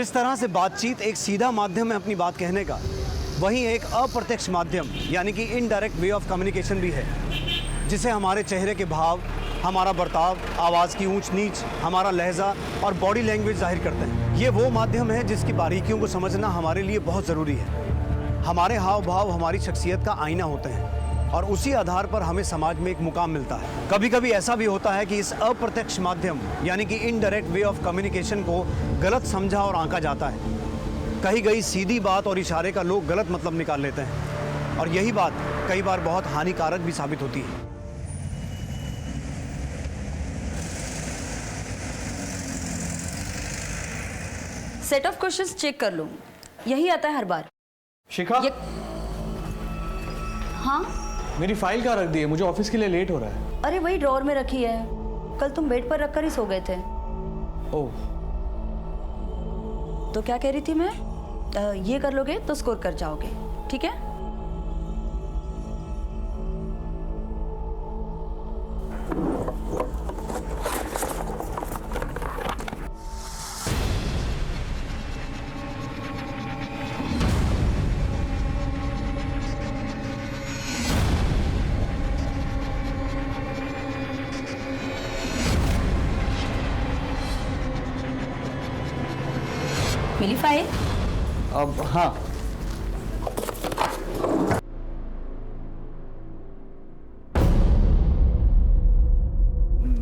जिस तरह से बातचीत एक सीधा माध्यम है अपनी बात कहने का, वहीं एक अप्रत्यक्ष माध्यम यानी कि इनडायरेक्ट वे ऑफ कम्युनिकेशन भी है, जिसे हमारे चेहरे के भाव, हमारा बर्ताव, आवाज़ की ऊंच नीच, हमारा लहजा और बॉडी लैंग्वेज जाहिर करते हैं। ये वो माध्यम है जिसकी बारीकियों को समझना हमारे लिए बहुत ज़रूरी है। हमारे हाव भाव हमारी शख्सियत का आईना होते हैं और उसी आधार पर हमें समाज में एक मुकाम मिलता है। कभी कभी ऐसा भी होता है कि इस अप्रत्यक्ष माध्यम यानी कि इनडायरेक्ट वे ऑफ कम्युनिकेशन को गलत समझा और आंका जाता है। कही गई सीधी बात और इशारे का लोग गलत मतलब निकाल लेते हैं और यही बात कई बार बहुत हानिकारक भी साबित होती है। सेट ऑफ क्वेश्चंस चेक कर लो, यही आता है हर बार। शिखा, हाँ मेरी फाइल कहाँ रख दी है? मुझे ऑफिस के लिए लेट हो रहा है। अरे वही ड्रॉअर में रखी है, कल तुम बेड पर रखकर ही सो गए थे। ओह, तो क्या कह रही थी मैं, ये कर लोगे तो स्कोर कर जाओगे, ठीक है? मिली फाइल? अब हाँ,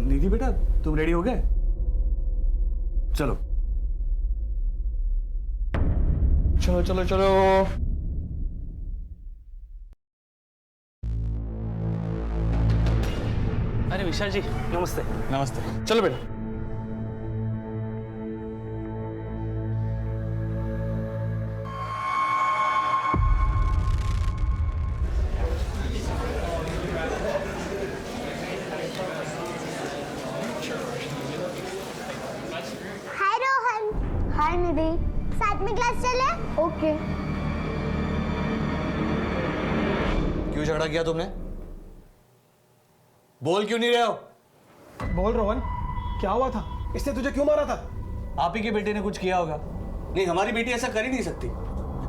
निधि बेटा तुम रेडी हो गए? चलो चलो चलो चलो। अरे विशाल जी नमस्ते। नमस्ते, चलो बेटा। हाय रोहन। हाय निधि, साथ में क्लास चले? ओके। क्यों झगड़ा किया तुमने? बोल क्यों नहीं रहे हो? बोल रोहन, क्या हुआ था? इसने तुझे क्यों मारा था? आप ही के बेटे ने कुछ किया होगा। नहीं, हमारी बेटी ऐसा कर ही नहीं सकती।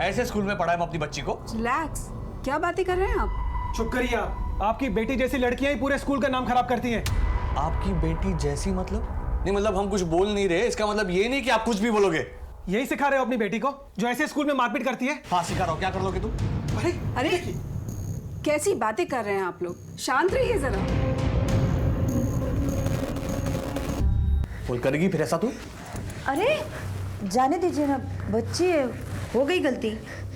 ऐसे स्कूल में पढ़ाए हम अपनी बच्ची को। रिलैक्स, क्या बातें कर रहे हैं आप? चुप करिए आप। आपकी बेटी जैसी लड़कियां ही पूरे स्कूल का नाम खराब करती हैं। आपकी बेटी जैसी मतलब? नहीं मतलब हम कुछ बोल नहीं रहे, इसका मतलब ये नहीं कि आप कुछ भी बोलोगे। यही सिखा रहे हो अपनी बेटी को जो ऐसे स्कूल में मारपीट करती है? हाँ सिखा रहा हूँ, क्या कर लोगे तुम? अरे अरे कैसी बातें कर रहे हैं आप लोग, शांत रहिए जरा। बोल करेगी फिर ऐसा तू? अरे जाने दीजिए ना, बच्ची है, हो गई गलती,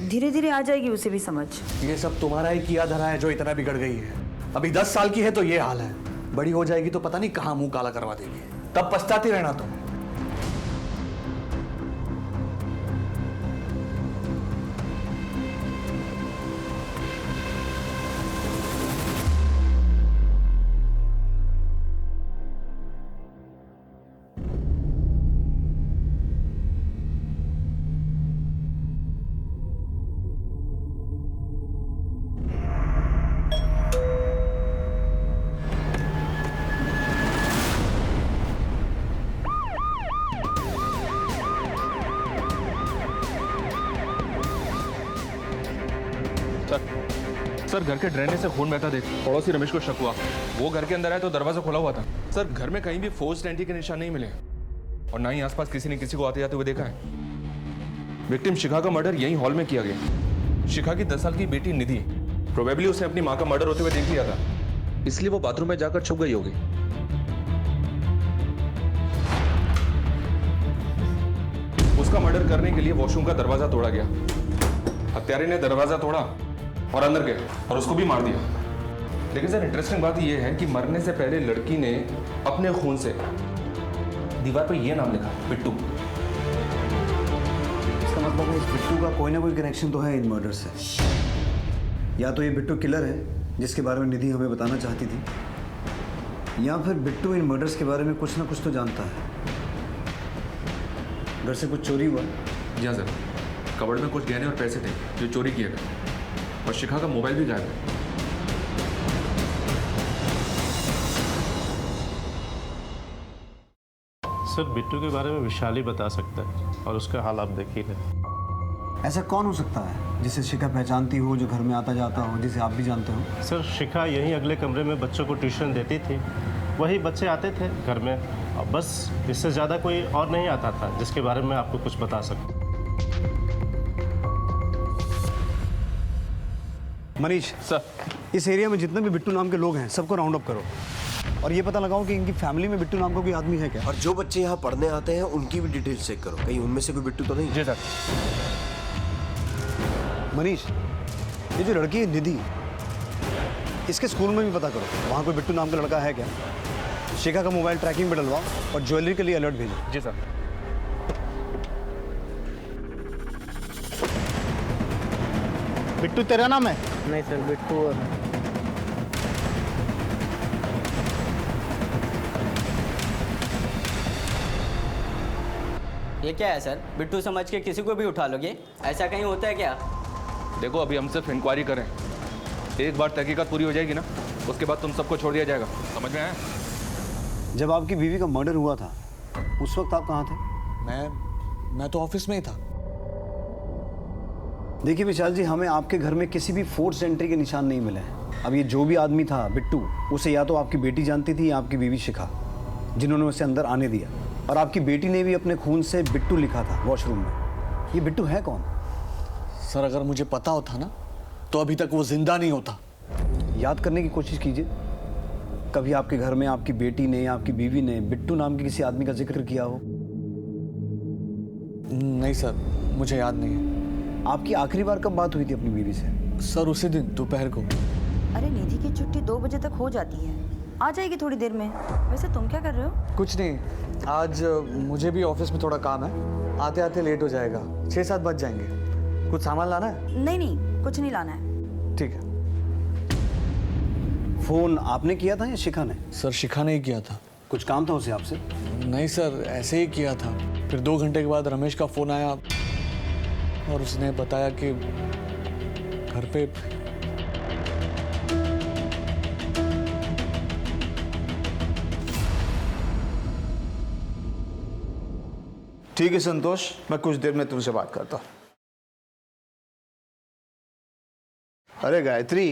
धीरे धीरे आ जाएगी उसे भी समझ। ये सब तुम्हारा ही किया धरा है जो इतना बिगड़ गई है। अभी 10 साल की है तो ये हाल है, बड़ी हो जाएगी तो पता नहीं कहाँ मुंह काला करवा देगी, तब पछताती रहना तुम। सर घर के ड्रेनेज से खून बहता देख पड़ोसी रमेश को शक हुआ। वो घर के अंदर आया तो दरवाजा खुला हुआ था। सर घर में कहीं भी फोर्स्ड एंट्री के निशान नहीं मिले और ना ही आसपास किसी ने किसी को आते जाते हुए देखा है। विक्टिम शिखा का मर्डर यही हॉल में किया गया। शिखा की 10 साल की बेटी निधि, प्रोबेबली उसने अपनी माँ का मर्डर होते हुए देख लिया था, इसलिए वो बाथरूम में जाकर छुप गई होगी। उसका मर्डर करने के लिए वॉशरूम का दरवाजा तोड़ा गया। हत्यारे ने दरवाजा तोड़ा और अंदर गए और उसको भी मार दिया। लेकिन सर इंटरेस्टिंग बात यह है कि मरने से पहले लड़की ने अपने खून से दीवार पर यह नाम लिखा, बिट्टू। इसका मतलब है इस बिट्टू का कोई ना कोई कनेक्शन तो है इन मर्डर से। या तो ये बिट्टू किलर है जिसके बारे में निधि हमें बताना चाहती थी, या फिर बिट्टू इन मर्डर्स के बारे में कुछ ना कुछ तो जानता है। घर से कुछ चोरी हुआ? जी हाँ सर, कबर्ड में कुछ गहने और पैसे थे जो चोरी किए गए और शिखा का मोबाइल भी गायब है। सर बिट्टू के बारे में विशाल ही बता सकता है। और उसका हाल आप देख ही रहे। ऐसा कौन हो सकता है जिसे शिखा पहचानती हो, जो घर में आता जाता हो, जिसे आप भी जानते हो? सर शिखा यहीं अगले कमरे में बच्चों को ट्यूशन देती थी, वही बच्चे आते थे घर में, और बस इससे ज़्यादा कोई और नहीं आता था जिसके बारे में आपको कुछ बता सकूं। मनीष सर, इस एरिया में जितने भी बिट्टू नाम के लोग हैं सबको राउंड अप करो और ये पता लगाओ कि इनकी फैमिली में बिट्टू नाम का कोई आदमी है क्या। और जो बच्चे यहाँ पढ़ने आते हैं उनकी भी डिटेल्स चेक करो, कहीं उनमें से कोई बिट्टू तो नहीं। जी सर। मनीष, ये जो लड़की है निधि, इसके स्कूल में भी पता करो वहाँ कोई बिट्टू नाम का लड़का है क्या। शिखा का मोबाइल ट्रैकिंग पे डलवाओ और ज्वेलरी के लिए अलर्ट भेजो। जी सर। बिट्टू तेरा नाम है? नहीं सर, बिट्टू और ये क्या है सर? बिट्टू समझ के किसी को भी उठा लोगे? ऐसा कहीं होता है क्या? देखो अभी हम सिर्फ इंक्वायरी करें, एक बार तहकीकात पूरी हो जाएगी ना, उसके बाद तुम सबको छोड़ दिया जाएगा। समझ में आया? जब आपकी बीवी का मर्डर हुआ था उस वक्त आप कहाँ थे? मैं तो ऑफिस में ही था। देखिए विशाल जी, हमें आपके घर में किसी भी फोर्स एंट्री के निशान नहीं मिले हैं। अब ये जो भी आदमी था बिट्टू, उसे या तो आपकी बेटी जानती थी या आपकी बीवी शिखा, जिन्होंने उसे अंदर आने दिया। और आपकी बेटी ने भी अपने खून से बिट्टू लिखा था वॉशरूम में। ये बिट्टू है कौन? सर अगर मुझे पता होता ना तो अभी तक वो जिंदा नहीं होता। याद करने की कोशिश कीजिए, कभी आपके घर में आपकी बेटी ने या आपकी बीवी ने बिट्टू नाम के किसी आदमी का जिक्र किया हो? नहीं सर, मुझे याद नहीं है। आपकी आखिरी बार कब बात हुई थी अपनी बीवी से? सर उसी दिन दोपहर को। अरे निधि की छुट्टी 2 बजे तक हो जाती है, आ जाएगी थोड़ी देर में। वैसे तुम क्या कर रहे हो? कुछ नहीं, आज मुझे भी ऑफिस में थोड़ा काम है, आते आते लेट हो जाएगा, 6-7 बज जाएंगे। कुछ सामान लाना है? नहीं, कुछ नहीं लाना है। ठीक है। फोन आपने किया था या शिखा ने? सर शिखा ने ही किया था। कुछ काम था उसे आपसे? नहीं सर, ऐसे ही किया था। फिर 2 घंटे के बाद रमेश का फोन आया और उसने बताया कि घर पे ठीक है संतोष, मैं कुछ देर में तुमसे बात करता हूँ। अरे गायत्री,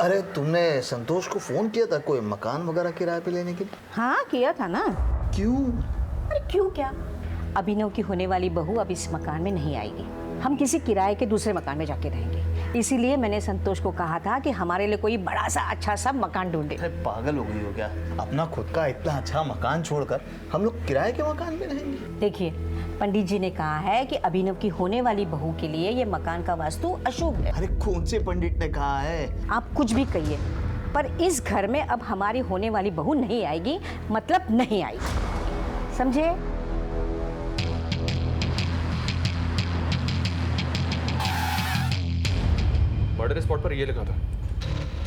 अरे तुमने संतोष को फोन किया था कोई मकान वगैरह किराए पे लेने के लिए? हाँ किया था ना। क्यों? अरे क्यों क्या, अभिनव की होने वाली बहू अब इस मकान में नहीं आएगी, हम किसी किराए के दूसरे मकान में जाके रहेंगे। इसीलिए मैंने संतोष को कहा था कि हमारे लिए कोई बड़ा सा अच्छा सा मकान ढूंढे। अरे पागल हो गई हो क्या? अपना खुद का इतना अच्छा मकान छोड़कर हम लोग किराए के मकान में रहेंगे? देखिए, पंडित जी ने कहा है कि अभिनव की होने वाली बहू के लिए ये मकान का वास्तु अशुभ है। अरे कौन से पंडित ने कहा है? आप कुछ भी कहिए, पर इस घर में अब हमारी होने वाली बहू नहीं आएगी, मतलब नहीं आएगी, समझे? मर्डर स्पॉट पर ये लिखा था।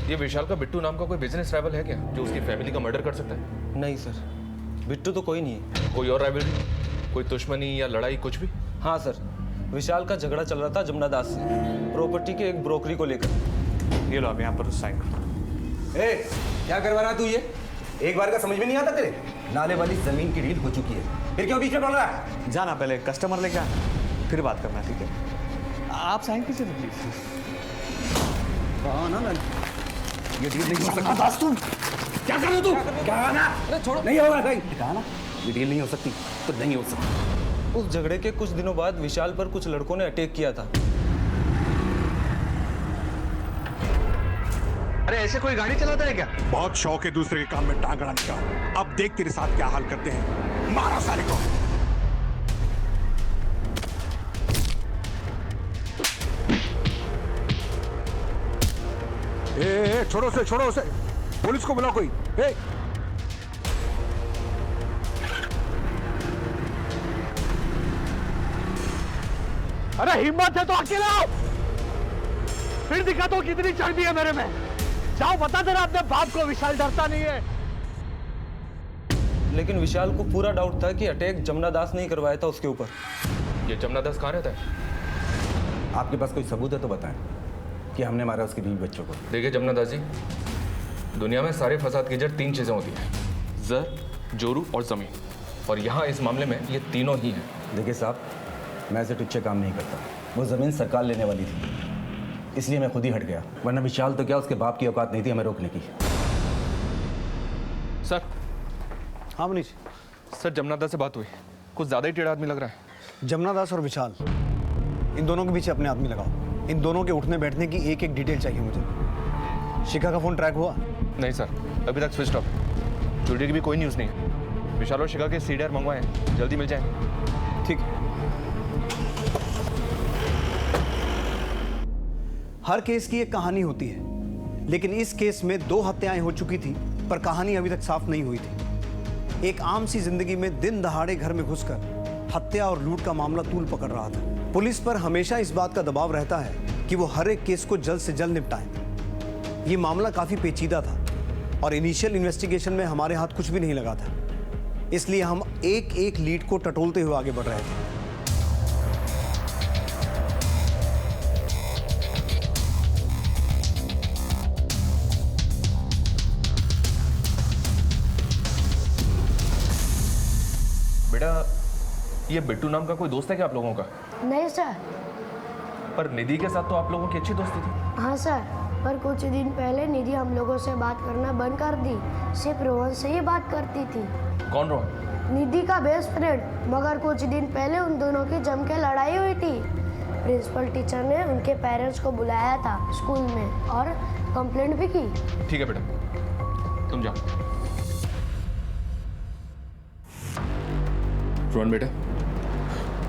ये विशाल का बिट्टू नाम का कोई बिजनेस राइवल है क्या जो उसकी फैमिली का मर्डर कर सकता है? नहीं सर, बिट्टू तो कोई नहीं है। कोई और राइवलरी, कोई दुश्मनी या लड़ाई कुछ भी? हाँ सर, विशाल का झगड़ा चल रहा था जमुना दास से, प्रॉपर्टी के एक ब्रोकरी को लेकर। ये लो आप यहाँ पर साइन करो। ए, क्या करवा रहा तू ये? एक बार का समझ में नहीं आता तेरे? नाले वाली जमीन की डील हो चुकी है, फिर क्यों बीच में बोल रहा है? जाना, पहले कस्टमर लेके आना, फिर बात करना, ठीक है? आप साइन कीजिए ना प्लीज। ना ये डील नहीं हो सकती। दास तुम क्या कर रहे हो? तू क्या ना? अरे छोड़ो, नहीं होगा भाई। कहा ना ये डील नहीं हो सकती तो नहीं हो सकती। उस झगड़े के कुछ दिनों बाद विशाल पर कुछ लड़कों ने अटैक किया था। अरे ऐसे कोई गाड़ी चलाता है क्या? बहुत शौक है दूसरे के काम में टांग अड़ाने का। अब देख तेरे साथ क्या हाल करते हैं। मारो सारे को। ए, छोड़ो उसे, पुलिस को बुलाओ कोई। ए, अरे हिम्मत है तो अकेला आओ, फिर दिखा तो कितनी चर्बी है मेरे में। जाओ बता देना अपने बाप को, विशाल डरता नहीं है। लेकिन विशाल को पूरा डाउट था कि अटैक जमुना दास ने ही करवाया था उसके ऊपर। ये जमुना दास कहाँ रहता है? आपके पास कोई सबूत है तो बताएं कि हमने मारा उसके बीवी बच्चों को। देखिए जमुना दास जी, दुनिया में सारे फसाद की जड़ 3 चीजें होती हैं, जर, जोरू और जमीन। और यहाँ इस मामले में ये तीनों ही हैं। देखिए साहब, मैं ऐसे टुच्चे काम नहीं करता। वो ज़मीन सरकार लेने वाली थी, इसलिए मैं खुद ही हट गया, वरना विशाल तो क्या, उसके बाप की औकात नहीं थी हमें रोकने की। सर। हाँ मनीष। सर, जमुना दास से बात हुई, कुछ ज़्यादा ही टेढ़ा आदमी लग रहा है। जमुना दास और विशाल, इन दोनों के पीछे अपने आदमी लगाओ। इन दोनों के उठने बैठने की एक एक डिटेल चाहिए मुझे। शिखा का फ़ोन ट्रैक हुआ? नहीं सर, अभी तक स्विच ऑफ है। जुड़े की भी कोई न्यूज़ नहीं है। विशाल और शिखा के सीडीआर मंगवाए हैं, जल्दी मिल जाएंगे। ठीक है। हर केस की एक कहानी होती है, लेकिन इस केस में 2 हत्याएं हो चुकी थी, पर कहानी अभी तक साफ नहीं हुई थी। एक आम सी जिंदगी में दिन दहाड़े घर में घुसकर हत्या और लूट का मामला तूल पकड़ रहा था। पुलिस पर हमेशा इस बात का दबाव रहता है कि वो हर एक केस को जल्द से जल्द निपटाएं। ये मामला काफी पेचीदा था और इनिशियल इन्वेस्टिगेशन में हमारे हाथ कुछ भी नहीं लगा था, इसलिए हम एक एक लीड को टटोलते हुए आगे बढ़ रहे थे। बेटा, ये बिट्टू नाम का कोई दोस्त है क्या आप लोगों का? नहीं सर। पर निधि के साथ तो आप लोगों की अच्छी दोस्ती थी। हाँ सर, पर कुछ दिन पहले निधि हम लोगों से बात करना बंद कर दी। सिर्फ रोहन से ही बात करती थी। कौन रोहन? निधि का बेस्ट फ्रेंड। मगर कुछ दिन पहले उन दोनों की जम के लड़ाई हुई थी। प्रिंसिपल टीचर ने उनके पेरेंट्स को बुलाया था स्कूल में और कंप्लेंट भी की। ठीक है बेटा, तुम जाओ। रोहन बेटा,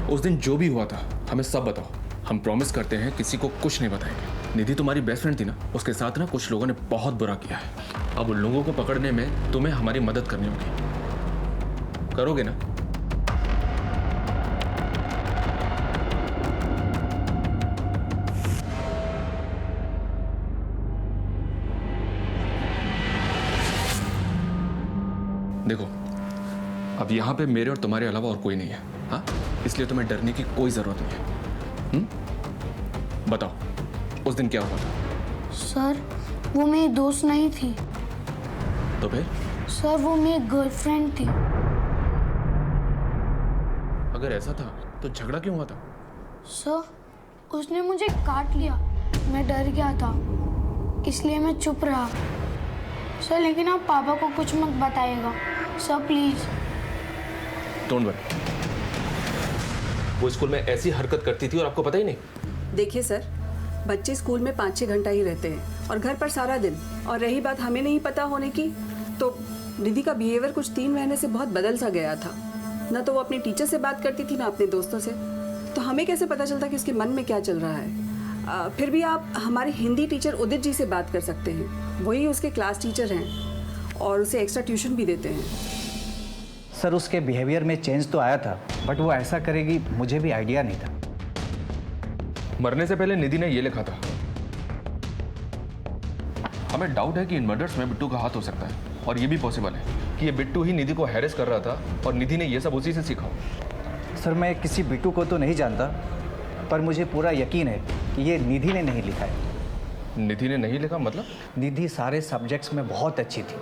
उस दिन जो भी हुआ था हमें सब बताओ। हम प्रॉमिस करते हैं किसी को कुछ नहीं बताएंगे। निधि तुम्हारी बेस्ट फ्रेंड थी ना, उसके साथ ना कुछ लोगों ने बहुत बुरा किया है। अब उन लोगों को पकड़ने में तुम्हें हमारी मदद करनी होगी। करोगे ना? देखो, अब यहाँ पे मेरे और तुम्हारे अलावा और कोई नहीं है, हाँ? इसलिए तुम्हें डरने की कोई जरूरत नहीं है। बताओ, उस दिन क्या हुआ था? सर, वो मेरी दोस्त नहीं थी। तो फिर? सर, वो मेरी गर्लफ्रेंड थी। अगर ऐसा था तो झगड़ा क्यों हुआ था? सर, उसने मुझे काट लिया। मैं डर गया था, इसलिए मैं चुप रहा। सर, लेकिन आप पापा को कुछ मत बताइएगा सर, प्लीज। Don't worry. वो स्कूल में ऐसी हरकत करती थी और आपको पता ही नहीं? देखिए सर, बच्चे स्कूल में 5-6 घंटा ही रहते हैं और घर पर सारा दिन। और रही बात हमें नहीं पता होने की, तो निधि का बिहेवियर कुछ 3 महीने से बहुत बदल सा गया था। ना तो वो अपने टीचर से बात करती थी, ना अपने दोस्तों से। तो हमें कैसे पता चलता कि उसके मन में क्या चल रहा है? फिर भी आप हमारे हिंदी टीचर उदित जी से बात कर सकते हैं। वही उसके क्लास टीचर हैं और उसे एक्स्ट्रा ट्यूशन भी देते हैं। सर, उसके बिहेवियर में चेंज तो आया था, बट वो ऐसा करेगी मुझे भी आइडिया नहीं था। मरने से पहले निधि ने ये लिखा था। हमें डाउट है कि इन मर्डर्स में बिट्टू का हाथ हो सकता है, और ये भी पॉसिबल है कि ये बिट्टू ही निधि को हैरेस कर रहा था और निधि ने ये सब उसी से सीखा। सर, मैं किसी बिट्टू को तो नहीं जानता, पर मुझे पूरा यकीन है कि ये निधि ने नहीं लिखा है। निधि ने नहीं लिखा मतलब? निधि सारे सब्जेक्ट्स में बहुत अच्छी थी,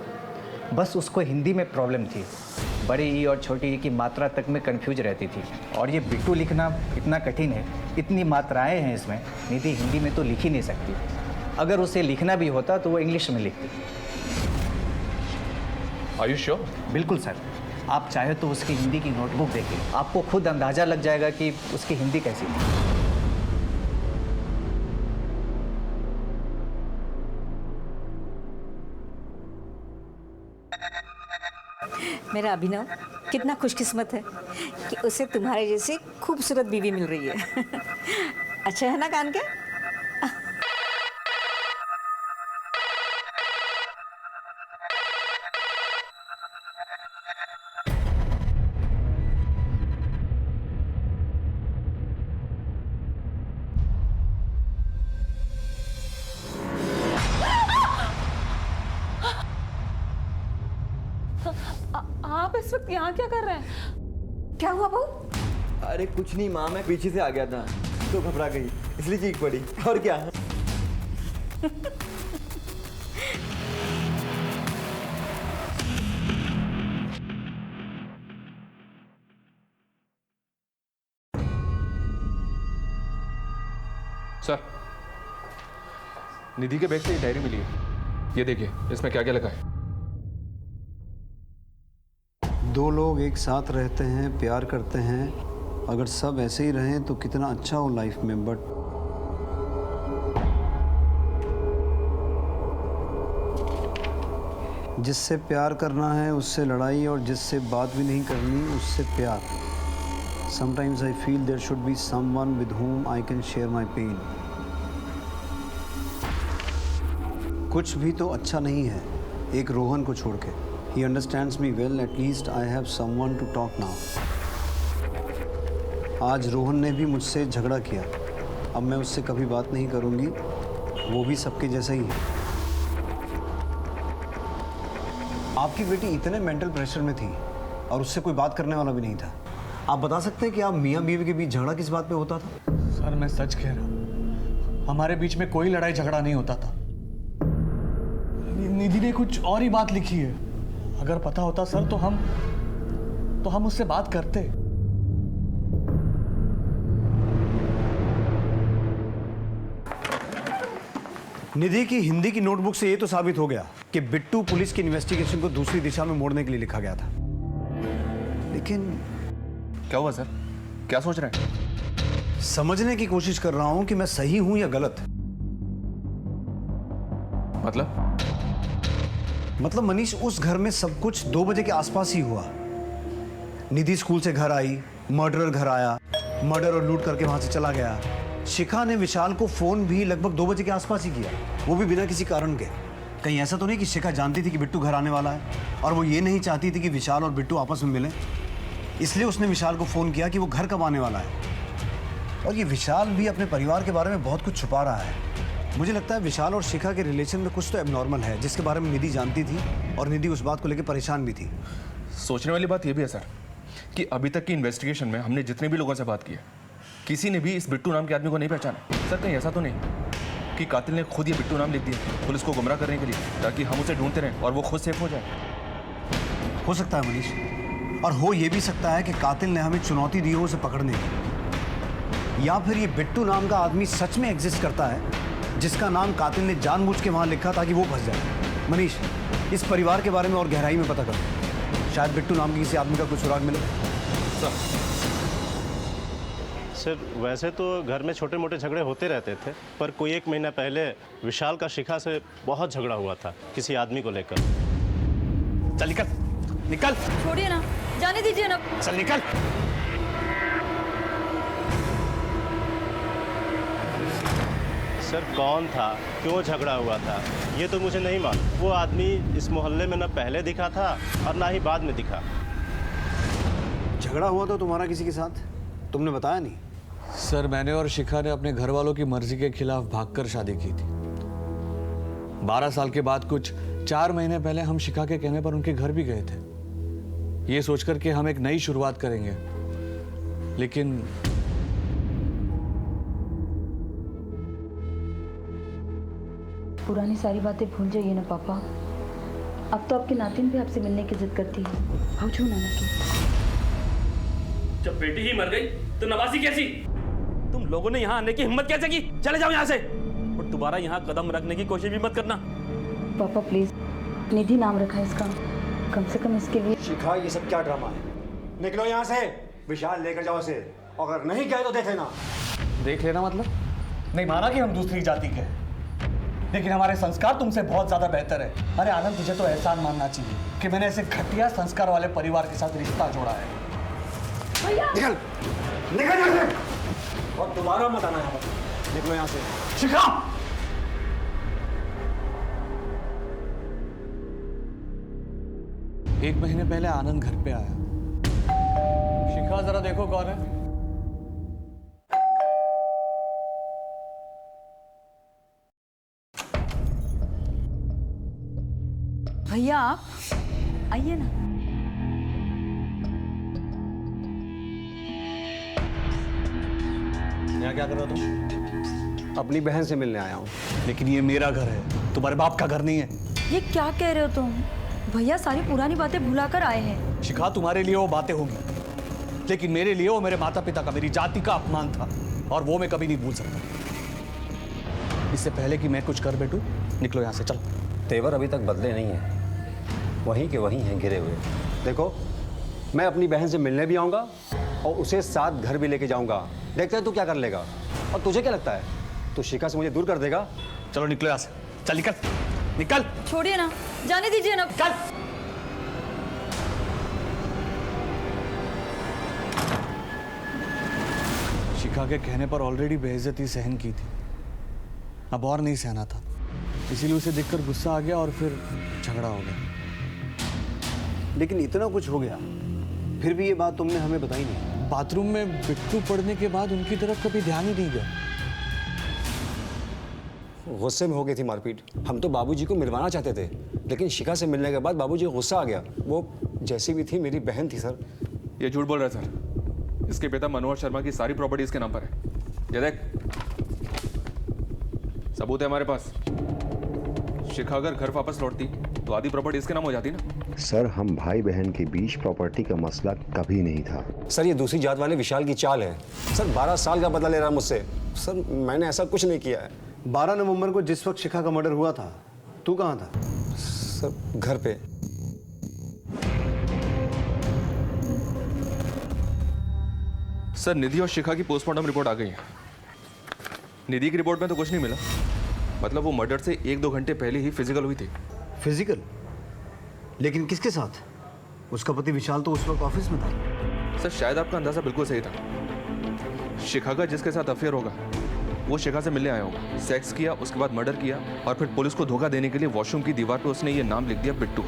बस उसको हिंदी में प्रॉब्लम थी। बड़ी ई और छोटी ई की मात्रा तक में कंफ्यूज रहती थी, और ये बिट्टू लिखना इतना कठिन है, इतनी मात्राएं हैं इसमें, निधि हिंदी में तो लिख ही नहीं सकती। अगर उसे लिखना भी होता तो वो इंग्लिश में लिखती। Are you sure? बिल्कुल सर, आप चाहे तो उसकी हिंदी की नोटबुक देखिए, आपको खुद अंदाज़ा लग जाएगा कि उसकी हिंदी कैसी थी। मेरा अभिनव कितना खुशकिस्मत है कि उसे तुम्हारे जैसी खूबसूरत बीवी मिल रही है। अच्छा है ना कान के? आप इस वक्त यहाँ क्या कर रहे हैं? क्या हुआ बहू? अरे कुछ नहीं माँ, मैं पीछे से आ गया था तो घबरा गई, इसलिए चीख पड़ी। और क्या? सर, निधि के बैग से ये डायरी मिली है। ये देखिए, इसमें क्या क्या लिखा है। दो लोग एक साथ रहते हैं, प्यार करते हैं, अगर सब ऐसे ही रहें तो कितना अच्छा हो लाइफ में, बट जिससे प्यार करना है उससे लड़ाई, और जिससे बात भी नहीं करनी उससे प्यार। Sometimes I feel there should be someone with whom I can share my pain. कुछ भी तो अच्छा नहीं है एक रोहन को छोड़ के। He understands me well, at least I have someone to talk now. आज रोहन ने भी मुझसे झगड़ा किया, अब मैं उससे कभी बात नहीं करूँगी, वो भी सबके जैसा ही है। आपकी बेटी इतने मेंटल प्रेशर में थी और उससे कोई बात करने वाला भी नहीं था। आप बता सकते हैं कि आप मियाँ बीवी के बीच झगड़ा किस बात पे होता था? सर मैं सच कह रहा हूँ, हमारे बीच में कोई लड़ाई झगड़ा नहीं होता था। निधि ने कुछ और ही बात लिखी है। अगर पता होता सर तो हम उससे बात करते। निधि की हिंदी की नोटबुक से ये तो साबित हो गया कि बिट्टू पुलिस की इन्वेस्टिगेशन को दूसरी दिशा में मोड़ने के लिए लिखा गया था। लेकिन क्या हुआ सर? क्या सोच रहे हैं? समझने की कोशिश कर रहा हूं कि मैं सही हूं या गलत। मतलब मनीष, उस घर में सब कुछ 2 बजे के आसपास ही हुआ। निधि स्कूल से घर आई, मर्डरर घर आया, मर्डर और लूट करके वहां से चला गया। शिखा ने विशाल को फोन भी लगभग 2 बजे के आसपास ही किया, वो भी बिना किसी कारण के। कहीं ऐसा तो नहीं कि शिखा जानती थी कि बिट्टू घर आने वाला है और वो ये नहीं चाहती थी कि विशाल और बिट्टू आपस में मिलें, इसलिए उसने विशाल को फोन किया कि वो घर कब आने वाला है। और ये विशाल भी अपने परिवार के बारे में बहुत कुछ छुपा रहा है। मुझे लगता है विशाल और शिखा के रिलेशन में कुछ तो एबनॉर्मल है, जिसके बारे में निधि जानती थी और निधि उस बात को लेकर परेशान भी थी। सोचने वाली बात यह भी है सर कि अभी तक की इन्वेस्टिगेशन में हमने जितने भी लोगों से बात की है, किसी ने भी इस बिट्टू नाम के आदमी को नहीं पहचाना। सर कहीं ऐसा तो नहीं कि कातिल ने खुद ये बिट्टू नाम लिख दिया पुलिस को गुमराह करने के लिए, ताकि हम उसे ढूंढते रहें और वो खुद सेफ हो जाए? हो सकता है मनीष, और हो ये भी सकता है कि कातिल ने हमें चुनौती दी हो उसे पकड़ने की, या फिर ये बिट्टू नाम का आदमी सच में एग्जिस्ट करता है, जिसका नाम कातिल ने जानबूझ के वहां लिखा ताकि वो फंस जाए। मनीष, इस परिवार के बारे में और गहराई में पता करो, शायद बिट्टू नाम के किसी आदमी का कुछ सुराग मिले। सर वैसे तो घर में छोटे मोटे झगड़े होते रहते थे, पर कोई 1 महीना पहले विशाल का शिखा से बहुत झगड़ा हुआ था किसी आदमी को लेकर। चल निकल निकल। छोड़िए ना, जाने दीजिए ना। चल निकल। सर कौन था, क्यों झगड़ा हुआ था, ये तो मुझे नहीं मालूम। वो आदमी इस मोहल्ले में न पहले दिखा था और ना ही बाद में दिखा। झगड़ा हुआ तो तुम्हारा किसी के साथ, तुमने बताया नहीं? सर मैंने और शिखा ने अपने घर वालों की मर्जी के खिलाफ भागकर शादी की थी। 12 साल के बाद कुछ 4 महीने पहले हम शिखा के कहने पर उनके घर भी गए थे, ये सोचकर कि हम एक नई शुरुआत करेंगे। लेकिन पुरानी सारी बातें भूल जाइए ना पापा। अब तो आपके नातिन भी आपसे मिलने की जिद करती है। पूछो नाना की। जब बेटी ही मर गई तो नवासी कैसी? तुम लोगों ने यहाँ आने की हिम्मत कैसे की? चले जाओ यहाँ से और दोबारा यहाँ कदम रखने की कोशिश भी मत करना। पापा प्लीज, निधि नाम रखा है इसका, कम से कम इसके लिए। शिखा, ये सब क्या ड्रामा है? निकलो यहाँ से, विशाल लेकर जाओ इसे, अगर नहीं गए तो देख लेना। देख लेना मतलब? नहीं माना कि हम दूसरी जाति के, लेकिन हमारे संस्कार तुमसे बहुत ज्यादा बेहतर है। अरे आनंद, तुझे तो एहसान मानना चाहिए कि मैंने ऐसे घटिया संस्कार वाले परिवार के साथ रिश्ता जोड़ा है। निकल निकल यहाँ से, और दोबारा मत आना यहाँ पर। निकलो यहाँ से। शिखा! एक महीने पहले आनंद घर पे आया। शिखा जरा देखो कौन है। भैया आप आइए ना। यहाँ क्या कर रहे हो तुम? अपनी बहन से मिलने आया हूँ। लेकिन ये मेरा घर है, तुम्हारे बाप का घर नहीं है। ये क्या कह रहे हो तुम? भैया सारी पुरानी बातें भुलाकर आए हैं। शिखा, तुम्हारे लिए वो बातें होंगी, लेकिन मेरे लिए वो मेरे माता पिता का, मेरी जाति का अपमान था, और वो मैं कभी नहीं भूल सकता। इससे पहले कि मैं कुछ कर बैठूं, निकलो यहाँ से, चलो। तेवर अभी तक बदले नहीं हैं, वहीं के वहीं हैं गिरे हुए। देखो, मैं अपनी बहन से मिलने भी आऊँगा और उसे साथ घर भी लेके जाऊँगा। देखते हैं तू क्या कर लेगा। और तुझे क्या लगता है, तू शिखा से मुझे दूर कर देगा? चलो निकलो यहाँ से, चल निकल, निकल। छोड़िए ना, जाने दीजिए ना। चल। शिखा के कहने पर ऑलरेडी बेइज्जती सहन की थी, अब और नहीं सहना था। इसीलिए उसे देखकर गुस्सा आ गया और फिर झगड़ा हो गया। लेकिन इतना कुछ हो गया, फिर भी ये बात तुमने हमें बताई नहीं। बाथरूम में बिट्टू पड़ने के बाद उनकी तरफ कभी ध्यान ही नहीं गया। गुस्से में हो गई थी मारपीट। हम तो बाबूजी को मिलवाना चाहते थे, लेकिन शिखा से मिलने के बाद बाबूजी को गुस्सा आ गया। वो जैसी भी थी मेरी बहन थी सर। ये झूठ बोल रहा है सर। इसके पिता मनोहर शर्मा की सारी प्रॉपर्टी इसके नाम पर है। ये देख, सबूत है हमारे पास। शिखा अगर घर वापस लौटती तो आधी प्रॉपर्टी इसके नाम हो जाती ना। सर, हम भाई बहन के बीच प्रॉपर्टी का मसला कभी नहीं था। सर, ये दूसरी जात वाले विशाल की चाल है। सर, 12 साल का बदला ले रहा है मुझसे। सर, मैंने ऐसा कुछ नहीं किया है। 12 नवंबर को जिस वक्त शिखा का मर्डर हुआ था, तू कहाँ था? सर, घर पे। सर, निधि और शिखा की पोस्टमार्टम रिपोर्ट आ गई है। निधि की रिपोर्ट में तो कुछ नहीं मिला, मतलब वो मर्डर से 1-2 घंटे पहले ही फिजिकल हुई थी। फिजिकल? लेकिन किसके साथ? उसका पति विशाल तो उस वक्त ऑफिस में था। सर, शायद आपका अंदाजा बिल्कुल सही था। शिखा का जिसके साथ अफेयर होगा वो शिखा से मिलने आया होगा, सेक्स किया, उसके बाद मर्डर किया और फिर पुलिस को धोखा देने के लिए वॉशरूम की दीवार पे उसने ये नाम लिख दिया, बिट्टू।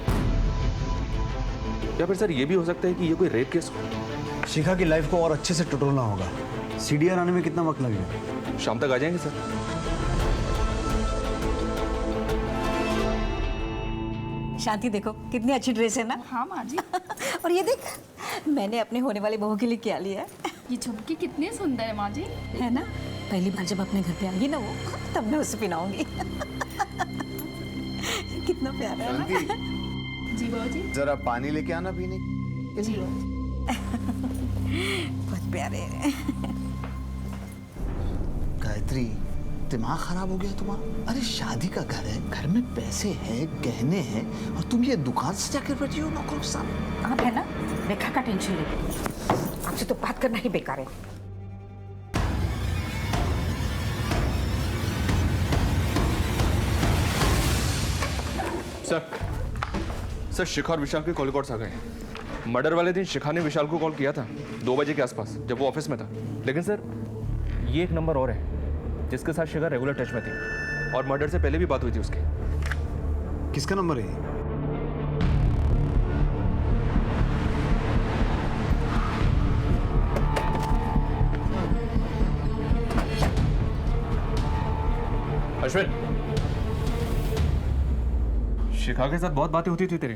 या फिर सर ये भी हो सकता है कि ये कोई रेप केस हो। शिखा की लाइफ को और अच्छे से टटोलना होगा। सीडीआर आने में कितना वक्त लगेगा? शाम तक आ जाएंगे सर। शांति, देखो कितनी अच्छी ड्रेस है ना। हाँ माँ जी। और ये देख, मैंने अपने होने वाली बहू के लिए क्या लिया है। ये झुमकी कितनी सुंदर है माँ जी। है ना? पहली बार जब अपने घर पे आएगी ना वो, तब मैं उसे पहनाऊंगी। कितना प्यारा है ना। जी बाबूजी। जरा पानी लेके आना पीने। जी। बहुत प्यारे हैं। गायत्री, दिमाग खराब हो गया तुम्हारा? अरे शादी का घर है, घर में पैसे हैं, गहने हैं, और तुम ये दुकान से जाकर बैठी हो नौकरों के सामने। आप है ना, रेखा का टेंशन लेते, आपसे तो बात करना ही बेकार है। सर, शिखा और विशाल के कॉल रिकॉर्ड्स आ गए हैं। मर्डर वाले दिन शिखा ने विशाल को कॉल किया था 2 बजे के आसपास, जब वो ऑफिस में था। लेकिन सर, ये एक नंबर और है जिसके साथ शिखा रेगुलर टच में थी और मर्डर से पहले भी बात हुई थी उसकी। किसका नंबर है? अश्विन, शिखा के साथ बहुत बातें होती थी तेरी।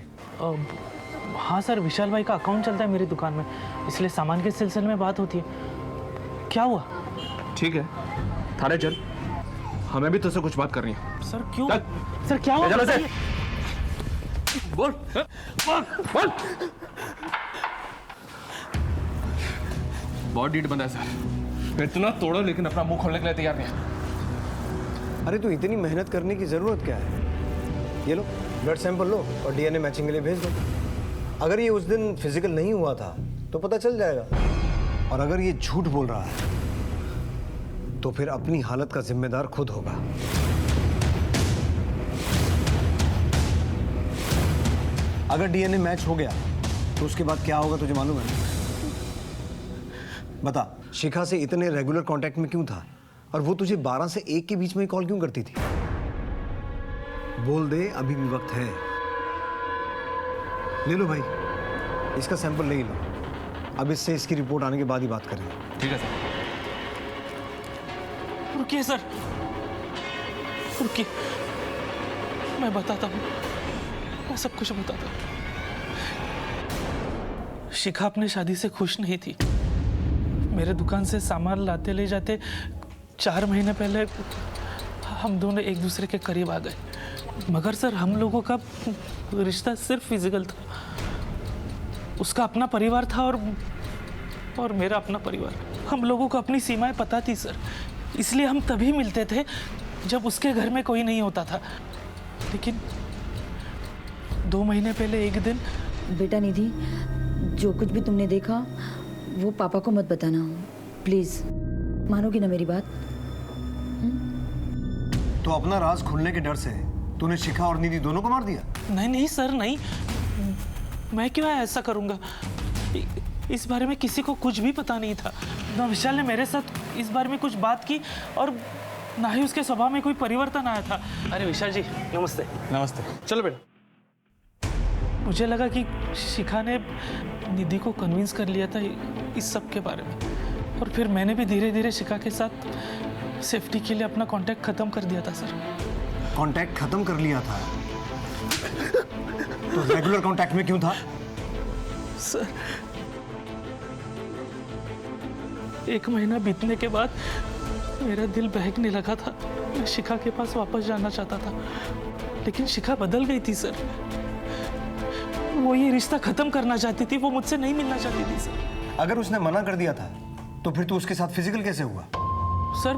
हाँ सर, विशाल भाई का अकाउंट चलता है मेरी दुकान में, इसलिए सामान के सिलसिले में बात होती है। क्या हुआ? ठीक है, थाने चल, हमें भी तुझसे कुछ बात करनी है। सर क्यों? सर क्या हुआ? बोल बोल। बहुत डीट बंदा है सर, इतना तोड़ो लेकिन अपना मुंह खोलने के लिए तैयार नहीं। अरे तो इतनी मेहनत करने की जरूरत क्या है? ये लो, ब्लड सैंपल लो और डीएनए मैचिंग के लिए भेज दो। अगर ये उस दिन फिजिकल नहीं हुआ था तो पता चल जाएगा, और अगर ये झूठ बोल रहा है तो फिर अपनी हालत का जिम्मेदार खुद होगा। अगर डीएनए मैच हो गया तो उसके बाद क्या होगा तुझे मालूम है? बता, शिखा से इतने रेगुलर कांटेक्ट में क्यों था, और वो तुझे 12 से 1 के बीच में कॉल क्यों करती थी? बोल दे, अभी भी वक्त है। ले लो भाई, इसका सैंपल ले लो। अब इससे इसकी रिपोर्ट आने के बाद ही बात करेंगे। ठीक है सर। रुकिए सर, रुकिए, मैं बताता हूँ, मैं सब कुछ बताता हूँ। शिखा अपनी शादी से खुश नहीं थी। मेरे दुकान से सामान लाते ले जाते 4 महीने पहले हम दोनों एक दूसरे के करीब आ गए, मगर सर हम लोगों का रिश्ता सिर्फ फिजिकल था। उसका अपना परिवार था और मेरा अपना परिवार। हम लोगों को अपनी सीमाएं पता थी सर, इसलिए हम तभी मिलते थे जब उसके घर में कोई नहीं होता था। लेकिन 2 महीने पहले एक दिन। बेटा निधि, जो कुछ भी तुमने देखा वो पापा को मत बताना, प्लीज। मानोगी ना मेरी बात? तो अपना राज खुलने के डर से तूने शिखा और निधि दोनों को मार दिया? नहीं नहीं सर, नहीं। मैं क्यों ऐसा करूंगा? इस बारे में किसी को कुछ भी पता नहीं था। ना विशाल ने मेरे साथ इस बारे में कुछ बात की और ना ही उसके स्वभाव में कोई परिवर्तन आया था। अरे विशाल जी नमस्ते। नमस्ते। चलो बेटा। मुझे लगा कि शिखा ने निधि को कन्विंस कर लिया था इस सब के बारे में, और फिर मैंने भी धीरे धीरे शिखा के साथ सेफ्टी के लिए अपना कांटेक्ट खत्म कर दिया था सर। कांटेक्ट खत्म कर लिया था? तो रेगुलर कांटेक्ट में क्यों था? सर 1 महीना बीतने के बाद मेरा दिल बहकने लगा था। मैं शिखा के पास वापस जाना चाहता था, लेकिन शिखा बदल गई थी सर। वो ये रिश्ता खत्म करना चाहती थी, वो मुझसे नहीं मिलना चाहती थी सर। अगर उसने मना कर दिया था तो फिर तू उसके साथ फिजिकल कैसे हुआ? सर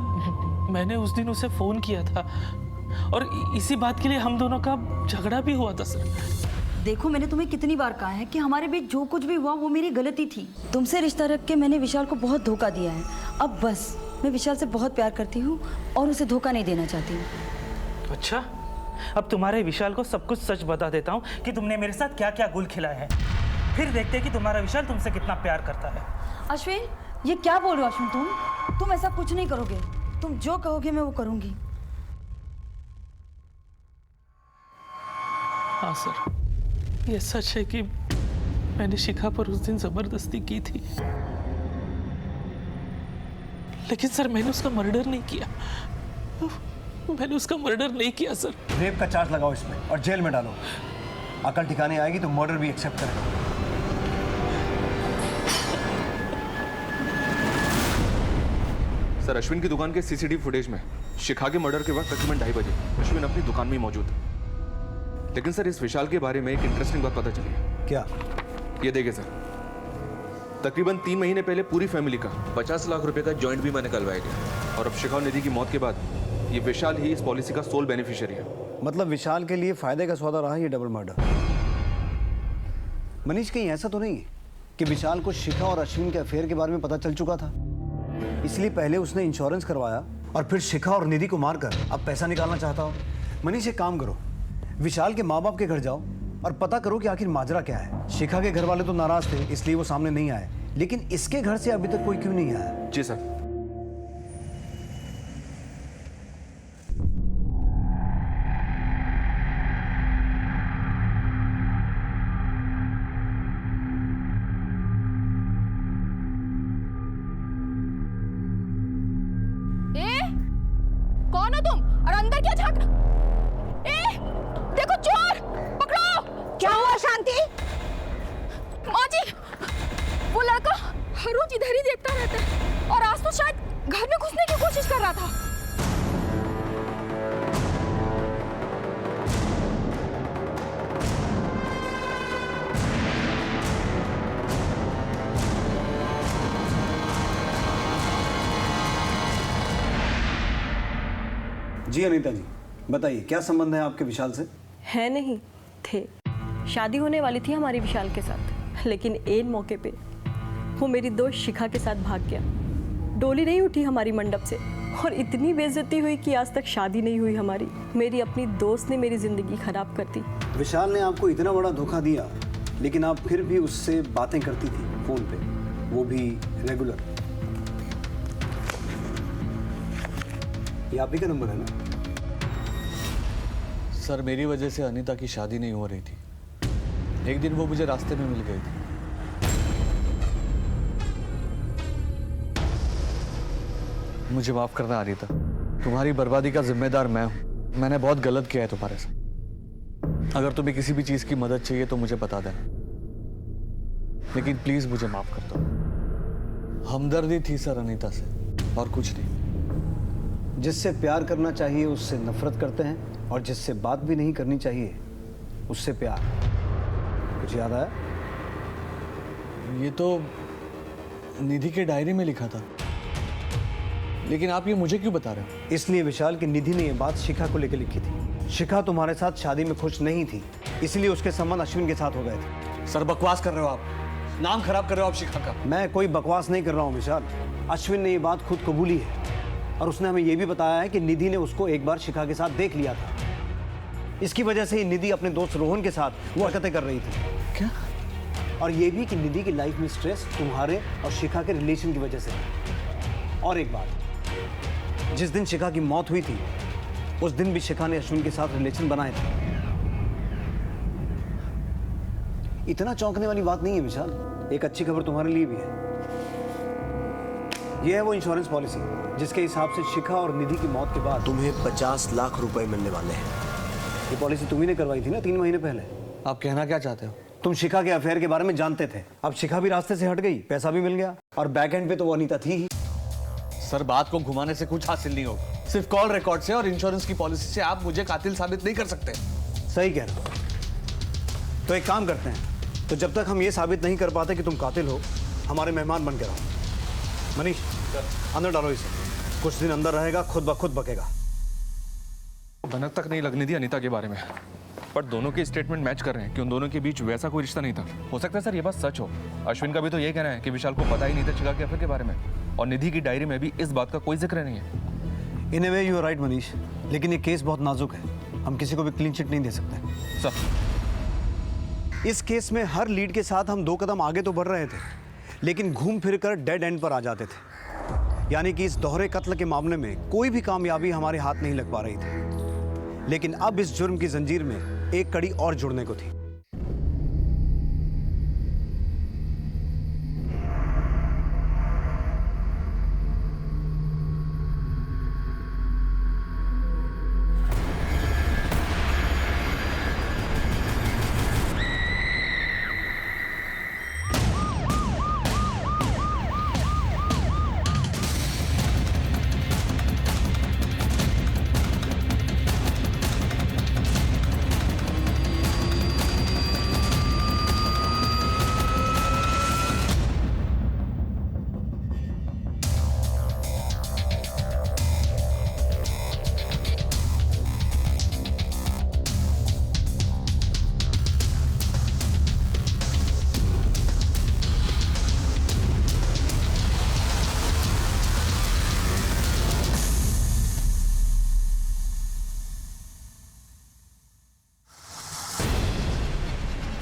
मैंने उस दिन उसे फोन किया था और इसी बात के लिए हम दोनों का झगड़ा भी हुआ था सर। देखो, मैंने तुम्हें कितनी बार कहा है कि हमारे बीच जो कुछ भी हुआ वो मेरी गलती थी। तुमसे रिश्ता रख के मैंने विशाल को बहुत धोखा दिया है। अब बस, मैं विशाल से बहुत प्यार करती हूँ और उसे धोखा नहीं देना चाहती हूँ। अच्छा, अब तुम्हारे विशाल को सब कुछ सच बता देता हूँ कि तुमने मेरे साथ क्या क्या गुल खिलाए हैं। फिर देखते हैं कि तुम्हारा विशाल तुमसे कितना प्यार करता है। अश्विन, ये क्या बोल रहे हो अश्विन? तुम ऐसा कुछ नहीं करोगे। तुम जो कहोगे मैं वो करूँगी। हाँ सर, ये सच है कि मैंने शिखा पर उस दिन जबरदस्ती की थी, लेकिन सर मैंने उसका मर्डर नहीं किया। मैंने उसका मर्डर नहीं किया सर। रेप का चार्ज लगाओ इसमें और जेल में डालो। अकल ठिकाने आएगी तो मर्डर भी एक्सेप्ट करेगा। सर अश्विन की दुकान के सीसीटीवी फुटेज में शिखा के मर्डर के वक्त तकरीबन 2:30 बजे अश्विन अपनी दुकान में ही मौजूद था। लेकिन सर इस विशाल के बारे में एक इंटरेस्टिंग बात पता चली है। क्या? ये देखिए सर, तकरीबन 3 महीने पहले पूरी फैमिली का 50 लाख रुपए का जॉइंट बीमा निकलवाया गया, और अब शिखा और निधि की मौत के बाद ये विशाल ही इस पॉलिसी का सोल बेनिफिशियरी है। मतलब विशाल के लिए फायदे का सौदा रहा ये डबल मर्डर। मनीष, कहीं ऐसा तो नहीं है कि विशाल को शिखा और अश्विन के अफेयर के बारे में पता चल चुका था, इसलिए पहले उसने इंश्योरेंस करवाया और फिर शिखा और निधि को मारकर अब पैसा निकालना चाहता हो? मनीष, एक काम करो, विशाल के माँ बाप के घर जाओ और पता करो कि आखिर माजरा क्या है। शिखा के घर वाले तो नाराज थे इसलिए वो सामने नहीं आए, लेकिन इसके घर से अभी तक कोई क्यों नहीं आया? जी सर। कौन हो तुम और अंदर क्या झांक? देखो चोर, पकड़ो। क्या हुआ शांति? माँ जी, वो लड़का हर रोज इधर ही देखता रहता है और आज तो शायद घर में घुसने की कोशिश कर रहा था। जी अनीता जी, बताइए क्या संबंध है आपके विशाल से? है नहीं थे। शादी होने वाली थी हमारी विशाल के साथ, लेकिन एन मौके पे वो मेरी दोस्त शिखा के साथ भाग गया। डोली नहीं उठी हमारी मंडप से और इतनी बेइज्जती हुई कि आज तक शादी नहीं हुई हमारी। मेरी अपनी दोस्त ने मेरी जिंदगी खराब कर दी। विशाल ने आपको इतना बड़ा धोखा दिया, लेकिन आप फिर भी उससे बातें करती थी फोन पे, वो भी रेगुलर। ये आप ही का नंबर है ना? सर मेरी वजह से अनीता की शादी नहीं हो रही थी। एक दिन वो मुझे रास्ते में मिल गई थी। मुझे माफ करना अनीता, तुम्हारी बर्बादी का जिम्मेदार मैं हूं। मैंने बहुत गलत किया है तुम्हारे साथ। अगर तुम्हें किसी भी चीज की मदद चाहिए तो मुझे बता देना, लेकिन प्लीज मुझे माफ कर दो। हमदर्दी थी सर अनीता से, और कुछ नहीं। जिससे प्यार करना चाहिए उससे नफरत करते हैं, और जिससे बात भी नहीं करनी चाहिए उससे प्यार। कुछ याद आया? ये तो निधि के डायरी में लिखा था। लेकिन आप ये मुझे क्यों बता रहे हो? इसलिए विशाल कि निधि ने ये बात शिखा को लेकर लिखी थी। शिखा तुम्हारे साथ शादी में खुश नहीं थी, इसलिए उसके संबंध अश्विन के साथ हो गए थे। सर बकवास कर रहे हो आप, नाम खराब कर रहे हो आप शिखा का। मैं कोई बकवास नहीं कर रहा हूँ विशाल। अश्विन ने ये बात खुद कबूली है और उसने हमें ये भी बताया है कि निधि ने उसको एक बार शिखा के साथ देख लिया था। इसकी वजह से ही निधि अपने दोस्त रोहन के साथ वो हरकतें कर रही थी। क्या? और ये भी कि निधि की लाइफ में स्ट्रेस तुम्हारे और शिखा के रिलेशन की वजह से है। और एक बात, जिस दिन शिखा की मौत हुई थी उस दिन भी शिखा ने अश्विन के साथ रिलेशन बनाए थे। इतना चौंकने वाली बात नहीं है विशाल। एक अच्छी खबर तुम्हारे लिए भी है। यह है वो इंश्योरेंस पॉलिसी जिसके हिसाब से शिखा और निधि की मौत के बाद तुम्हें 50 लाख रुपए मिलने वाले हैं। ये पॉलिसी तुम्ही ने करवाई थी ना 3 महीने पहले। आप कहना क्या चाहते हो? तुम शिखा के अफेयर के बारे में जानते थे। अब शिखा भी रास्ते से हट गई, पैसा भी मिल गया और बैक एंड पे तो वो अनीता थी ही। सर बात को घुमाने से कुछ हासिल नहीं होगा। सिर्फ कॉल रिकॉर्ड से और इंश्योरेंस की पॉलिसी से आप मुझे कातिल साबित नहीं कर सकते। सही कह रहे हो। तो एक काम करते हैं, तो जब तक हम ये साबित नहीं कर पाते कि तुम कातिल हो, हमारे मेहमान बन के रहो। मनीष अंदर डालो इसे, कुछ दिन अंदर रहेगा, खुद ब खुद बकेगा। भनक तक नहीं लगने दी अनीता के बारे में, पर दोनों के स्टेटमेंट मैच कर रहे हैं कि उन दोनों के बीच वैसा कोई रिश्ता नहीं था। हो सकता है सर ये बात सच हो। अश्विन का भी तो ये कहना है कि विशाल को पता ही नहीं था शिखा के अफेयर के बारे में, और निधि की डायरी में भी इस बात का कोई जिक्र नहीं है। In a way you are right Manish, लेकिन ये केस बहुत नाजुक है। हम किसी को भी क्लीन चिट नहीं दे सकते। सर इस केस में हर लीड के साथ हम 2 कदम आगे तो बढ़ रहे थे, लेकिन घूम फिर कर डेड एंड पर आ जाते थे। यानी कि इस दोहरे कत्ल के मामले में कोई भी कामयाबी हमारे हाथ नहीं लग पा रही थी। लेकिन अब इस जुर्म की जंजीर में एक कड़ी और जुड़ने को थी।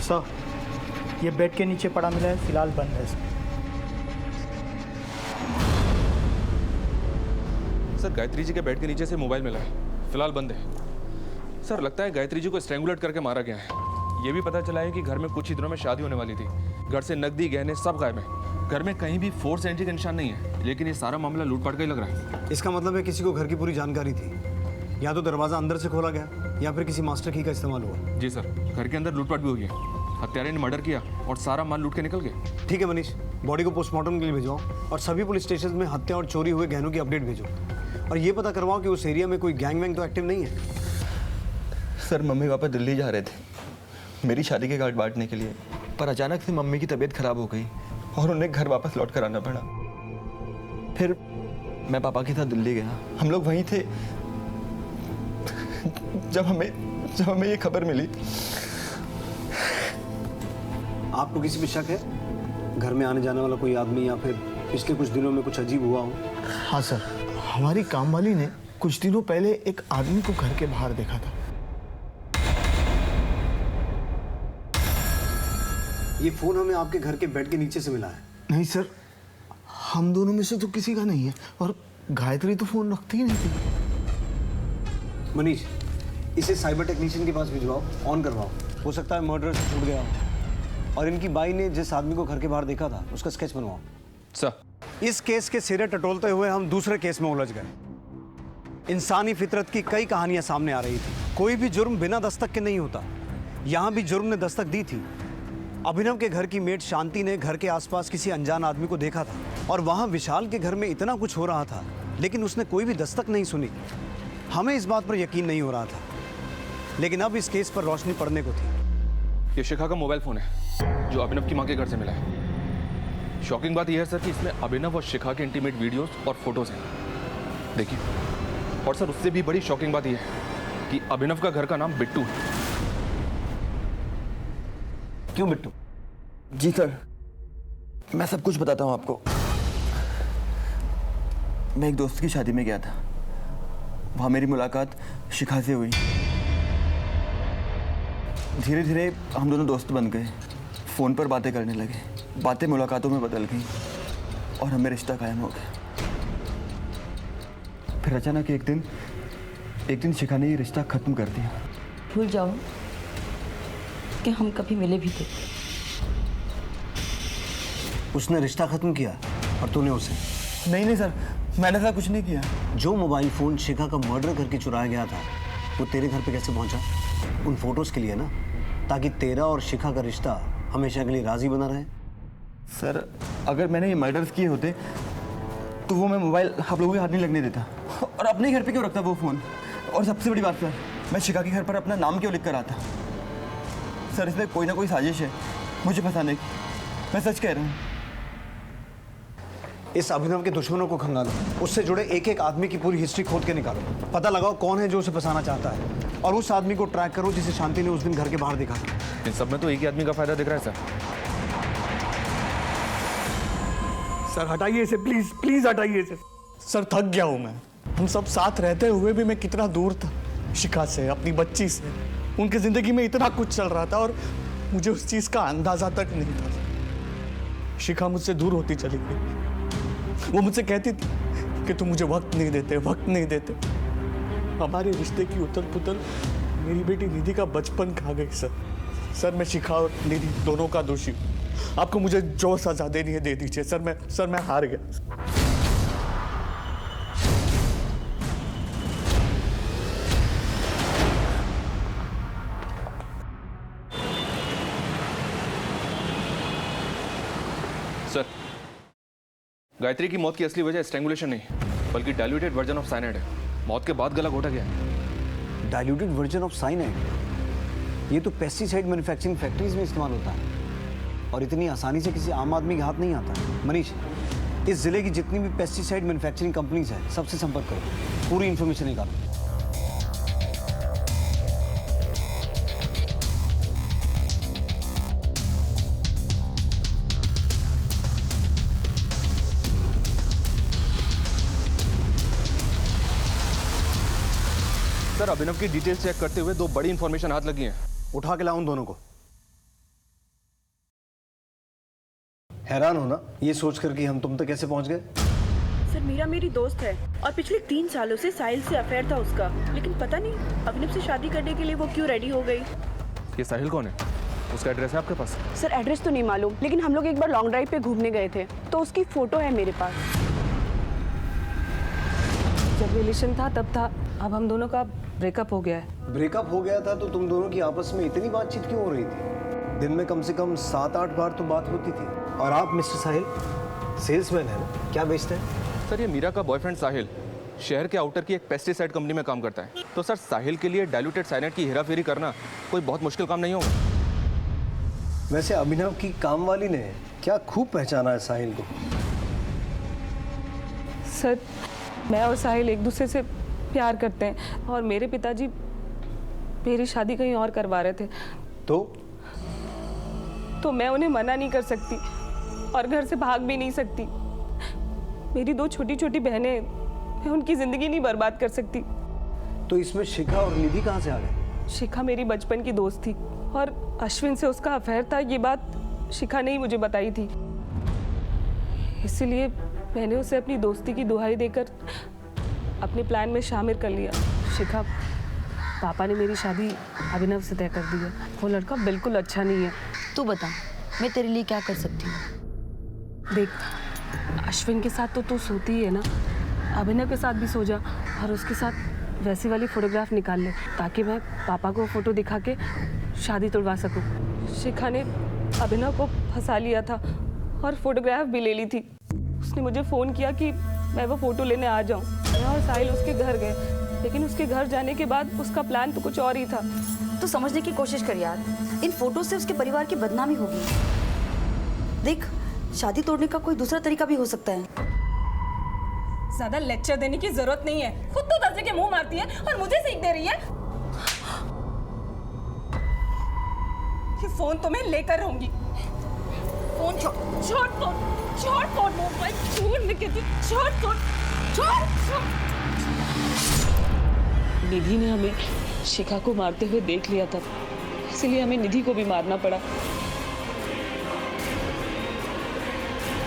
सर, ये बेड के नीचे पड़ा मिला है, फिलहाल बंद है सर। गायत्री जी के बेड के नीचे से मोबाइल मिला है, फिलहाल बंद है। सर लगता है गायत्री जी को स्ट्रैंगुलेट करके मारा गया है। ये भी पता चला है कि घर में कुछ ही दिनों में शादी होने वाली थी। घर से नकदी गहने सब गायब है। घर में कहीं भी फोर्स एंट्री का निशान नहीं है, लेकिन ये सारा मामला लूटपाट का ही लग रहा है। इसका मतलब है किसी को घर की पूरी जानकारी थी। या तो दरवाजा अंदर से खोला गया या फिर किसी मास्टर की का इस्तेमाल हुआ। जी सर, घर के अंदर लूटपाट भी हुई है। हत्यारे ने मर्डर किया और सारा माल लूट के निकल गए। ठीक है मनीष, बॉडी को पोस्टमार्टम के लिए भिजवाओ और सभी पुलिस स्टेशन में हत्या और चोरी हुए गहनों की अपडेट भेजो। और ये पता करवाओ कि उस एरिया में कोई गैंग वैंग तो एक्टिव नहीं है। सर मम्मी पापा दिल्ली जा रहे थे मेरी शादी के कार्ड बांटने के लिए, पर अचानक से मम्मी की तबीयत खराब हो गई और उन्हें घर वापस लौट कर आना पड़ा। फिर मैं पापा के साथ दिल्ली गया। हम लोग वहीं थे जब हमें ये खबर मिली। आपको किसी पे शक है? घर में आने जाने वाला कोई आदमी या फिर पिछले कुछ दिनों में कुछ अजीब हुआ हो? हाँ सर, हमारी कामवाली ने कुछ दिनों पहले एक आदमी को घर के बाहर देखा था। ये फोन हमें आपके घर के बेड के नीचे से मिला है। नहीं सर, हम दोनों में से तो किसी का नहीं है, और गायत्री तो फोन रखती ही नहीं थी। मनीष, इसे साइबर टेक्नीशियन के पास भिजवाओ, ऑन करवाओ। हो सकता है मर्डर से छूट गया हो। और इनकी बाई ने जिस आदमी को घर के बाहर देखा था उसका स्केच बनवाओ। सर इस केस के सिरे टटोलते हुए हम दूसरे केस में उलझ गए। इंसानी फितरत की कई कहानियां सामने आ रही थी। कोई भी जुर्म बिना दस्तक के नहीं होता। यहां भी जुर्म ने दस्तक दी थी। अभिनव के घर की मेड शांति ने घर के आसपास किसी अनजान आदमी को देखा था और वहां विशाल के घर में इतना कुछ हो रहा था, लेकिन उसने कोई भी दस्तक नहीं सुनी। हमें इस बात पर यकीन नहीं हो रहा था, लेकिन अब इस केस पर रोशनी पड़ने को थी। ये शिखा का मोबाइल फोन है जो अभिनव की मां के घर से मिला है। शॉकिंग बात यह है सर कि इसमें अभिनव और शिखा के इंटीमेट वीडियोस और फोटोज हैं। देखिए, और सर उससे भी बड़ी शॉकिंग बात यह है कि अभिनव का घर का नाम बिट्टू है। क्यों बिट्टू? जी सर, मैं सब कुछ बताता हूँ आपको। मैं एक दोस्त की शादी में गया था। वहाँ मेरी मुलाकात शिखा से हुई। धीरे धीरे हम दोनों दोस्त बन गए, फ़ोन पर बातें करने लगे। बातें मुलाकातों में बदल गई और हमें रिश्ता कायम हो गया। फिर अचानक एक दिन शिखा ने ये रिश्ता ख़त्म कर दिया। भूल जाओ कि हम कभी मिले भी थे। उसने रिश्ता खत्म किया और तूने उसे? नहीं सर, मैंने ऐसा कुछ नहीं किया। जो मोबाइल फ़ोन शिखा का मर्डर करके चुराया गया था वो तेरे घर पे कैसे पहुंचा? उन फोटोज़ के लिए ना, ताकि तेरा और शिखा का रिश्ता हमेशा के लिए राजी बना रहे। सर, अगर मैंने ये मर्डर्स किए होते तो वो मैं मोबाइल आप लोगों के हाथ नहीं लगने देता, और अपने घर पे क्यों रखता वो फ़ोन। और सबसे बड़ी बात सर, मैं शिखा के घर पर अपना नाम क्यों लिख कर आता? सर, इसमें कोई ना कोई साजिश है मुझे फंसाने की। मैं सच कह रहा हूँ। इस अभिनव के दुश्मनों को खंगालो, उससे जुड़े एक एक आदमी की पूरी हिस्ट्री खोद के निकालो, पता लगाओ कौन है जो उसे फंसाना चाहता है, और उस आदमी को ट्रैक करो जिसे शांति ने उस दिन घर के बाहर देखा। इन सब में तो एक ही आदमी का फायदा दिख रहा है सर। सर हटाइए इसे, प्लीज प्लीज हटाइए इसे। सर थक गया हूँ मैं। हम सब साथ रहते हुए भी मैं कितना दूर था शिखा से, अपनी बच्ची से। उनकी जिंदगी में इतना कुछ चल रहा था और मुझे उस चीज का अंदाजा तक नहीं था। शिखा मुझसे दूर होती चली गई। वो मुझसे कहती थी कि तुम मुझे वक्त नहीं देते। हमारे रिश्ते की उथल पुथल मेरी बेटी निधि का बचपन खा गई सर। मैं शिखा और निधि दोनों का दोषी हूँ। आपको मुझे जो सजा देनी है दे दीजिए सर। मैं हार गया। सर, गायत्री की मौत की असली वजह स्ट्रैंगुलेशन नहीं, बल्कि डाइल्यूटेड वर्जन ऑफ साइनाइड है। मौत के बाद गला घोटा गया है। Diluted version of cyanide? ये तो पेस्टिसाइड मैन्युफैक्चरिंग फैक्ट्रीज में इस्तेमाल होता है और इतनी आसानी से किसी आम आदमी के हाथ नहीं आता। मनीष, इस जिले की जितनी भी पेस्टिसाइड मैन्युफैक्चरिंग कंपनीज है सबसे संपर्क करो, पूरी इंफॉर्मेशन निकालो। सर, अभिनव की डिटेल्स चेक करते हुए दो बड़ी इंफॉर्मेशन हाथ लगी हैं। उठा के लाओ उन दोनों को। हैरान हो ना ये सोचकर कि हम तुम तक कैसे पहुंच गए? सर, मीरा मेरी दोस्त है और पिछले 3 सालों से साहिल से अफेयर था उसका, लेकिन पता नहीं अभिनव से शादी करने के लिए वो क्यों रेडी हो गई। ये साहिल कौन है? उसका एड्रेस है आपके पास? सर, एड्रेस तो नहीं मालूम, लेकिन हम लोग एक बार लॉन्ग ड्राइव पे घूमने गए थे तो उसकी फोटो है मेरे पास। जब रिलेशन था तब था, अब हम दोनों का ब्रेकअप हो गया है। ब्रेकअप हो गया था तो तुम दोनों की आपस में इतनी बातचीत क्यों हो रही थी? दिन में कम से कम 7-8 बार तो बात होती थी। और आप मिस्टर साहिल सेल्समैन है ना, क्या बेचते हैं? सर, ये मीरा का बॉयफ्रेंड साहिल शहर के आउटर की एक पेस्टिसाइड कंपनी में काम करता है। तो सर, साहिल के लिए डाइल्यूटेड साइनाइड की हेराफेरी करना कोई बहुत मुश्किल काम नहीं होगा। वैसे अभिनव की काम वाली ने क्या खूब पहचाना है साहिल को। सर, मैं और साहिल एक दूसरे से प्यार करते हैं और मेरे पिताजी मेरी शादी कहीं और करवा रहे थे। तो मैं उन्हें मना नहीं कर सकती और घर से भाग भी नहीं सकती। मेरी 2 छोटी छोटी बहनें हैं, मैं उनकी जिंदगी नहीं बर्बाद कर सकती। तो इसमें शिखा और निधि कहाँ से आ गए? शिखा मेरी बचपन की दोस्त थी और अश्विन से उसका अफेयर था, ये बात शिखा ने ही मुझे बताई थी। इसीलिए मैंने उसे अपनी दोस्ती की दुहाई देकर अपने प्लान में शामिल कर लिया। शिखा, पापा ने मेरी शादी अभिनव से तय कर दी है। वो लड़का बिल्कुल अच्छा नहीं है। तू बता, मैं तेरे लिए क्या कर सकती हूँ? देख, अश्विन के साथ तो तू सोती ही है ना, अभिनव के साथ भी सो जा और उसके साथ वैसी वाली फोटोग्राफ निकाल ले ताकि मैं पापा को फोटो दिखा के शादी तोड़वा सकूं। शिखा ने अभिनव को फंसा लिया था और फोटोग्राफ भी ले ली थी। उसने मुझे फ़ोन किया कि मैं वो फ़ोटो लेने आ जाऊं। मैं और साहिल उसके घर गए, लेकिन उसके घर जाने के बाद उसका प्लान तो कुछ और ही था। तो समझने की कोशिश कर यार, इन फोटो से उसके परिवार की बदनामी होगी। देख, शादी तोड़ने का कोई दूसरा तरीका भी हो सकता है। ज्यादा लेक्चर देने की जरूरत नहीं है, खुद तो दर्जे के मुंह मारती है और मुझे सीख दे रही है। ये फोन तो मैं लेकर रहूंगी। फोन छोड़ फोन मोबाइल छोड़, मैं कहती छोड़। निधि ने हमें शिखा को मारते हुए देख लिया था, इसलिए हमें निधि को भी मारना पड़ा।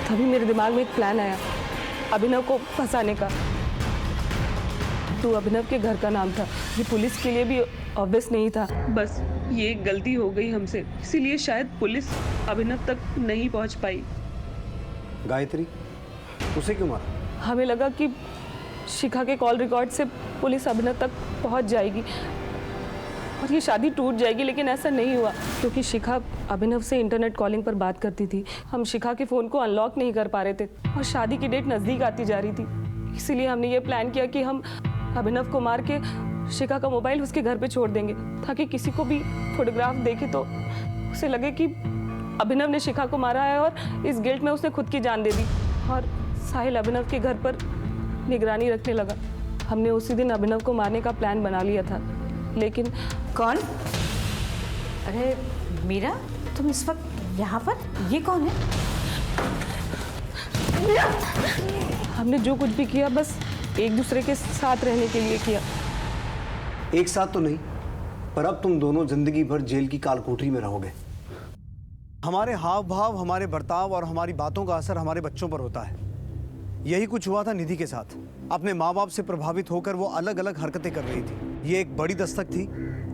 तभी मेरे दिमाग में एक प्लान आया अभिनव को फंसाने का। तो अभिनव के घर का नाम था, ये पुलिस के लिए भी ऑब्वियस नहीं था। बस ये एक गलती हो गई हमसे, इसीलिए शायद पुलिस अभिनव तक नहीं पहुंच पाई। गायत्री, उसे क्यों मारा? हमें लगा कि शिखा के कॉल रिकॉर्ड से पुलिस अभिनव तक पहुंच जाएगी और ये शादी टूट जाएगी, लेकिन ऐसा नहीं हुआ क्योंकि शिखा अभिनव से इंटरनेट कॉलिंग पर बात करती थी। हम शिखा के फ़ोन को अनलॉक नहीं कर पा रहे थे और शादी की डेट नज़दीक आती जा रही थी। इसीलिए हमने ये प्लान किया कि हम अभिनव को मार के शिखा का मोबाइल उसके घर पे छोड़ देंगे, ताकि किसी को भी फोटोग्राफ देखे तो उसे लगे कि अभिनव ने शिखा को मारा है और इस गिल्ट में उसने खुद की जान दे दी। और साहिल अभिनव के घर पर निगरानी रखने लगा। हमने उसी दिन अभिनव को मारने का प्लान बना लिया था, लेकिन कौन? अरे मीरा, तुम इस वक्त यहाँ पर? ये कौन है? हमने जो कुछ भी किया बस एक दूसरे के साथ रहने के लिए किया। एक साथ तो नहीं, पर अब तुम दोनों जिंदगी भर जेल की कालकोठरी में रहोगे। हमारे हाव भाव, हमारे बर्ताव और हमारी बातों का असर हमारे बच्चों पर होता है। यही कुछ हुआ था निधि के साथ। अपने माँ बाप से प्रभावित होकर वो अलग अलग हरकतें कर रही थी। ये एक बड़ी दस्तक थी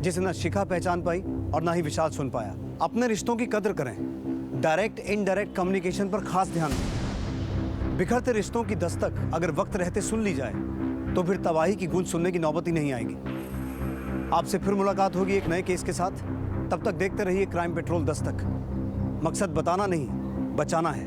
जिसे न शिखा पहचान पाई और ना ही विशाल सुन पाया। अपने रिश्तों की कदर करें, डायरेक्ट इनडायरेक्ट कम्युनिकेशन पर खास ध्यान दें। बिखरते रिश्तों की दस्तक अगर वक्त रहते सुन ली जाए तो फिर तबाही की गूंज सुनने की नौबत ही नहीं आएगी। आपसे फिर मुलाकात होगी एक नए केस के साथ। तब तक देखते रहिए क्राइम पेट्रोल दस्तक। मकसद बताना नहीं, बचाना है।